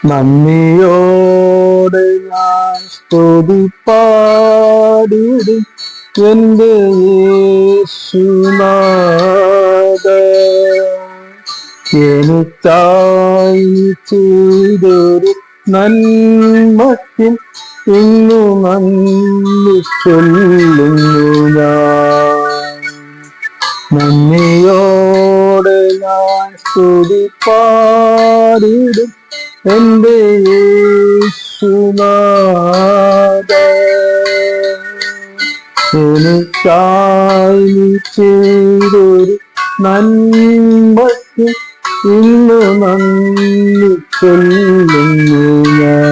നന്ദിയോടെ ഞാൻ സ്തുതി പാടിടും എന്റെ യേശുനാഥ. എനിക്കായി ചെയ്തൊരു നന്മയ്ക്കും ഇന്നു നന്ദി ചൊല്ലുന്നു ഞാൻ. നന്ദിയോടെ ഞാൻ സ്തുതി പാടിടും എന്റെ യേശുനാഥ. എനിക്കായി ചെയ്തൊരു നന്മയ്ക്ക് ഇന്ന് നന്ദി ചൊല്ലുന്നു ഞാൻ.